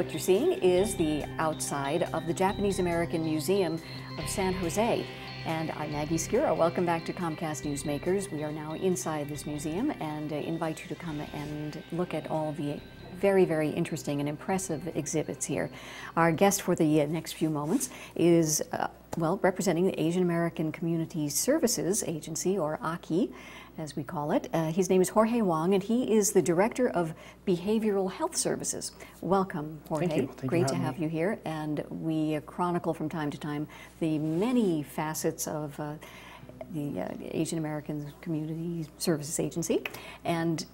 What you're seeing is the outside of the Japanese American Museum of San Jose. And I'm Maggie Skira. Welcome back to Comcast Newsmakers. We are now inside this museum and invite you to come and look at all the very, very interesting and impressive exhibits here. Our guest for the next few moments is, representing the Asian American Community Services Agency, or AACI, as we call it. His name is Jorge Wong, and he is the Director of Behavioral Health Services. Welcome, Jorge. Thank you. Thank Great you to have you here. And we chronicle from time to time the many facets of the Asian American Community Services Agency. And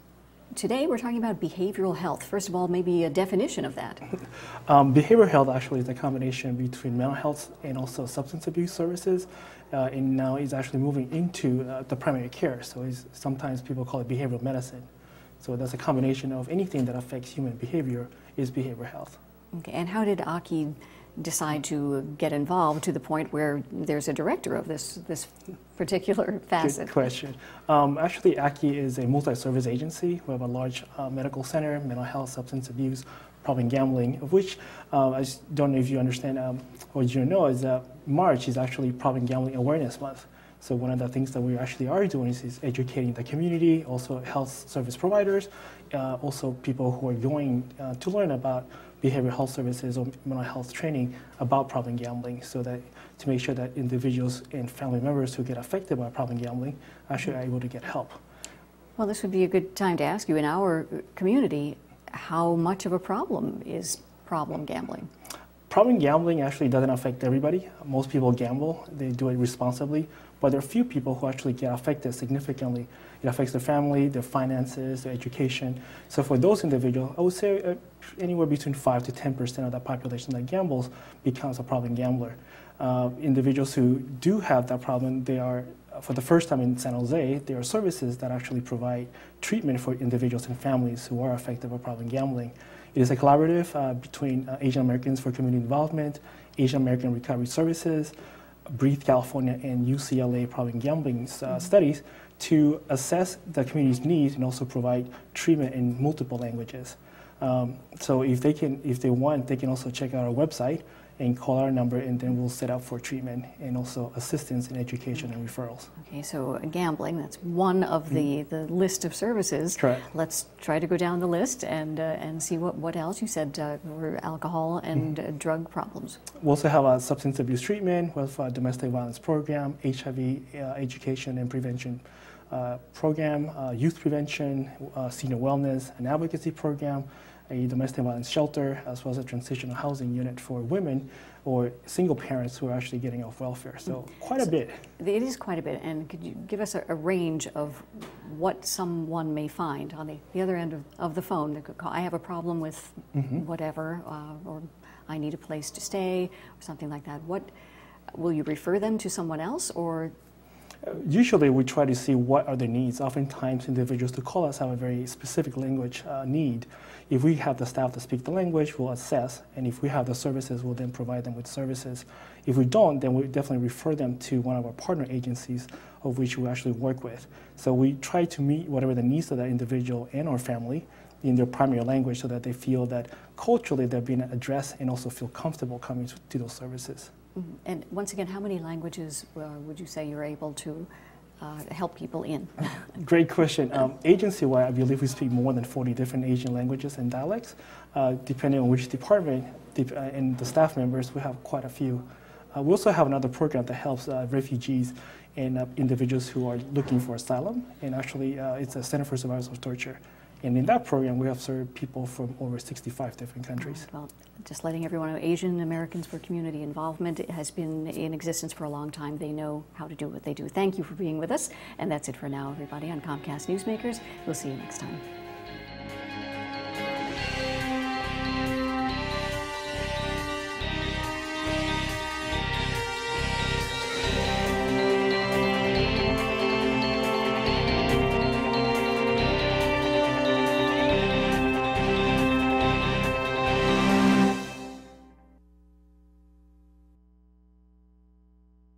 today we're talking about behavioral health. First of all, maybe a definition of that. Behavioral health actually is a combination between mental health and also substance abuse services. And now it's actually moving into the primary care. So sometimes people call it behavioral medicine. So that's a combination of anything that affects human behavior is behavioral health. Okay. And how did AACI decide to get involved to the point where there's a director of this particular facet? Good question. Actually, AACI is a multi-service agency. We have a large medical center, mental health, substance abuse, problem gambling, of which I don't know if you understand or you know is that March is actually Problem Gambling Awareness Month. So one of the things that we actually are doing is educating the community, also health service providers, also people who are going to learn about behavioral health services or mental health training about problem gambling, so that to make sure that individuals and family members who get affected by problem gambling actually are able to get help. Well, this would be a good time to ask you, in our community, how much of a problem is problem gambling? Problem gambling actually doesn't affect everybody. Most people gamble, they do it responsibly, but there are few people who actually get affected significantly. It affects their family, their finances, their education. So for those individuals, I would say anywhere between 5 to 10% of the population that gambles becomes a problem gambler. Individuals who do have that problem, they are, for the first time in San Jose, there are services that actually provide treatment for individuals and families who are affected by problem gambling. It is a collaborative between Asian Americans for Community Involvement, Asian American Recovery Services, Breathe California, and UCLA problem gambling studies to assess the community's needs and also provide treatment in multiple languages. So if they want, they can also check out our website and call our number, and then we'll set up for treatment and also assistance in education and referrals. Okay, so gambling, that's one of the list of services. Correct. Let's try to go down the list and see what else. You said were alcohol and drug problems. We also have a substance abuse treatment, we have a domestic violence program, HIV education and prevention program, youth prevention, senior wellness and advocacy program, a domestic violence shelter, as well as a transitional housing unit for women or single parents who are actually getting off welfare. So quite a bit. It is quite a bit. And could you give us a range of what someone may find on the other end of the phone? They could call, I have a problem with whatever, or I need a place to stay, or something like that. What will you refer them to someone else, or? Usually we try to see what are their needs. Oftentimes individuals who call us have a very specific language need. If we have the staff to speak the language, we'll assess, and if we have the services, we'll then provide them with services. If we don't, then we definitely refer them to one of our partner agencies of which we actually work with. So we try to meet whatever the needs of that individual and our family in their primary language, so that they feel that culturally they're being addressed and also feel comfortable coming to those services. And once again, how many languages would you say you're able to help people in? Great question. Agency-wide, I believe we speak more than 40 different Asian languages and dialects. Depending on which department and the staff members, we have quite a few. We also have another program that helps refugees and individuals who are looking for asylum. And actually, it's a Center for Survivors of Torture. And in that program, we have served people from over 65 different countries. Well, just letting everyone know, Asian Americans for Community Involvement has been in existence for a long time. They know how to do what they do. Thank you for being with us. And that's it for now, everybody, on Comcast Newsmakers. We'll see you next time.